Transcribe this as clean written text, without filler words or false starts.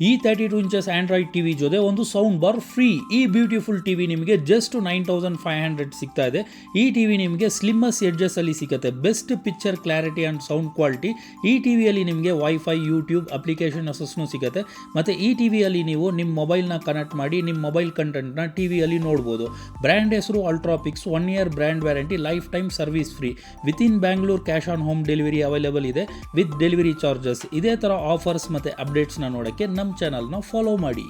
ಈ 32 inches Android TV ಜೊತೆ ಒಂದು ಸೌಂಡ್ ಬಾರ್ ಫ್ರೀ. ಈ ಬ್ಯೂಟಿಫುಲ್ ಟಿವಿ ನಿಮಗೆ ಜಸ್ಟ್ 9500 ಸಿಗ್ತಾ ಇದೆ. ಈ ಟಿವಿ ನಿಮಗೆ ಸ್ಲಿಮ್ಮಸ್ ಎಡ್ಜಸ್ ಅಲ್ಲಿ ಸಿಗುತ್ತೆ. Best picture clarity and sound quality. ಈ ಟಿವಿಯಲ್ಲಿ ನಿಮಗೆ ವೈಫೈ, ಯೂಟ್ಯೂಬ್ ಅಪ್ಲಿಕೇಶನ್ ಅಸಸ್ನು ಸಿಗುತ್ತೆ. ಮತ್ತು ಈ ಟಿವಿಯಲ್ಲಿ ನೀವು ನಿಮ್ಮ ಮೊಬೈಲ್ನ ಕನೆಕ್ಟ್ ಮಾಡಿ ನಿಮ್ಮ ಮೊಬೈಲ್ ಕಂಟೆಂಟ್ನ ಟಿವಿಯಲ್ಲಿ ನೋಡ್ಬೋದು. ಬ್ರ್ಯಾಂಡ್ ಹೆಸರು Ultrapix. 1 year brand warranty, life time service free. Within Bangalore cash on home delivery available ಇದೆ ವಿತ್ ಡೆಲಿವರಿ ಚಾರ್ಜಸ್. ಇದೇ ಥರ ಆಫರ್ಸ್ ಮತ್ತು ಅಪ್ಡೇಟ್ಸ್ನ ನೋಡೋಕ್ಕೆ ನಮ್ಮ ಚಾನಲ್ನ ಫಾಲೋ ಮಾಡಿ.